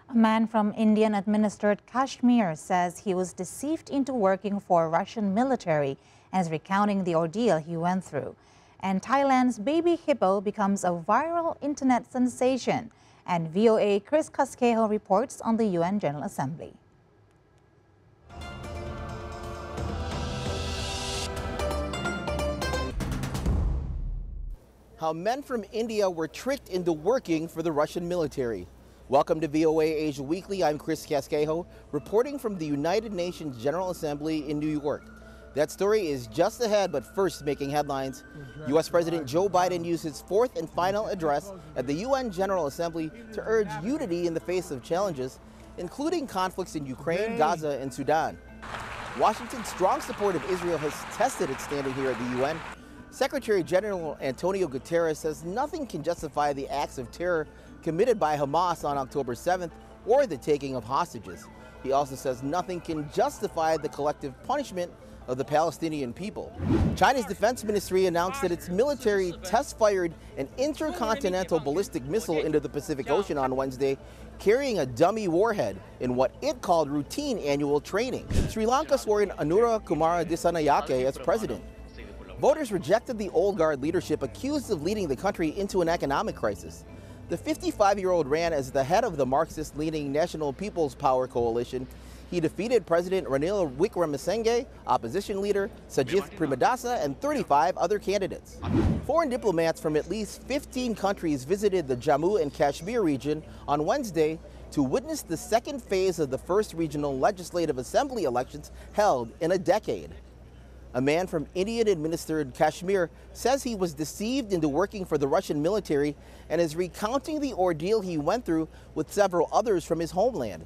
A man from Indian-administered Kashmir says he was deceived into working for Russian military and is recounting the ordeal he went through. And Thailand's baby hippo becomes a viral internet sensation. And VOA Chris Casquejo reports on the UN General Assembly. How men from India were tricked into working for the Russian military. Welcome to VOA Asia Weekly. I'm Chris Casquejo, reporting from the United Nations General Assembly in New York. That story is just ahead, but first making headlines. U.S. President Joe Biden used his fourth and final address at the UN General Assembly to urge unity in the face of challenges, including conflicts in Ukraine, Gaza, and Sudan. Washington's strong support of Israel has tested its standing here at the UN. Secretary General Antonio Guterres says nothing can justify the acts of terror committed by Hamas on October 7th or the taking of hostages. He also says nothing can justify the collective punishment of the Palestinian people. China's defense ministry announced that its military test-fired an intercontinental ballistic missile into the Pacific Ocean on Wednesday, carrying a dummy warhead in what it called routine annual training. Sri Lanka swore in Anura Kumara Dissanayake as president. Voters rejected the old guard leadership accused of leading the country into an economic crisis. The 55-year-old ran as the head of the Marxist-leaning National People's Power Coalition. He defeated President Ranil Wickremesinghe, opposition leader Sajith Premadasa, and 35 other candidates. Foreign diplomats from at least 15 countries visited the Jammu and Kashmir region on Wednesday to witness the second phase of the first regional legislative assembly elections held in a decade. A man from Indian-administered Kashmir says he was deceived into working for the Russian military and is recounting the ordeal he went through with several others from his homeland.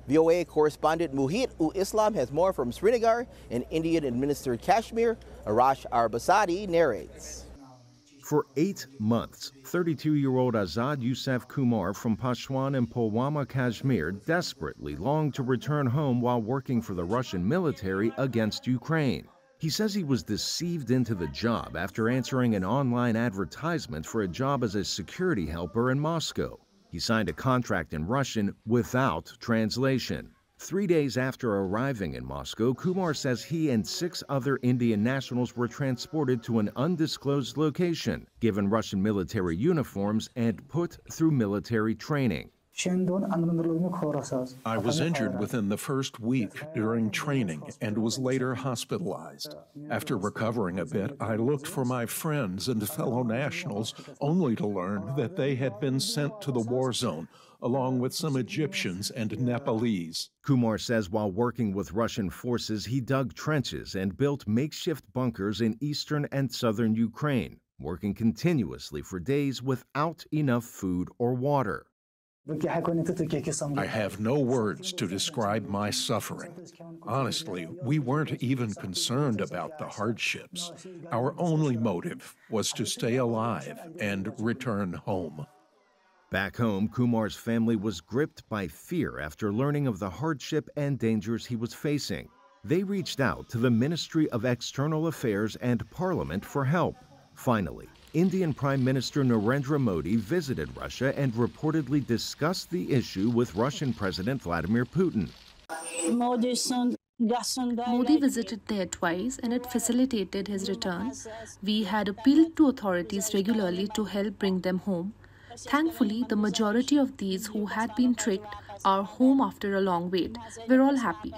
VOA correspondent Muhit-ul-Islam has more from Srinagar in Indian-administered Kashmir. Arash Arbasadi narrates. For 8 months, 32-year-old Azad Yousef Kumar from Pashwan and Pulwama, Kashmir, desperately longed to return home while working for the Russian military against Ukraine. He says he was deceived into the job after answering an online advertisement for a job as a security helper in Moscow. He signed a contract in Russian without translation. 3 days after arriving in Moscow, Kumar says he and 6 other Indian nationals were transported to an undisclosed location, given Russian military uniforms, and put through military training. I was injured within the first week during training and was later hospitalized. After recovering a bit, I looked for my friends and fellow nationals, only to learn that they had been sent to the war zone, along with some Egyptians and Nepalese. Kumar says while working with Russian forces, he dug trenches and built makeshift bunkers in eastern and southern Ukraine, working continuously for days without enough food or water. I have no words to describe my suffering. Honestly, we weren't even concerned about the hardships. Our only motive was to stay alive and return home. Back home, Kumar's family was gripped by fear after learning of the hardship and dangers he was facing. They reached out to the Ministry of External Affairs and Parliament for help. Finally, Indian Prime Minister Narendra Modi visited Russia and reportedly discussed the issue with Russian President Vladimir Putin. Modi visited there twice and it facilitated his return. We had appealed to authorities regularly to help bring them home. Thankfully, the majority of these who had been tricked are home after a long wait. We're all happy.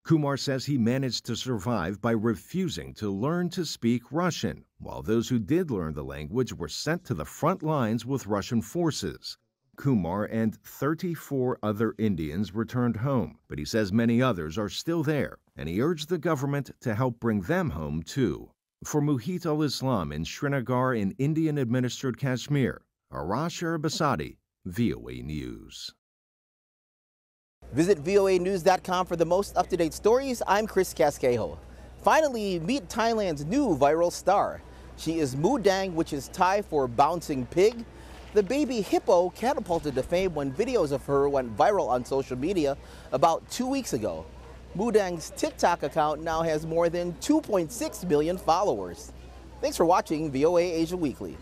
Kumar says he managed to survive by refusing to learn to speak Russian, while those who did learn the language were sent to the front lines with Russian forces. Kumar and 34 other Indians returned home, but he says many others are still there, and he urged the government to help bring them home too. For Muhit-ul-Islam in Srinagar in Indian-administered Kashmir, Arash Arbasadi, VOA News. Visit voanews.com for the most up-to-date stories. I'm Chris Casquejo. Finally, meet Thailand's new viral star. She is Moo Dang, which is Thai for bouncing pig. The baby hippo catapulted to fame when videos of her went viral on social media about 2 weeks ago. Moo Dang's TikTok account now has more than 2.6 million followers. Thanks for watching VOA Asia Weekly.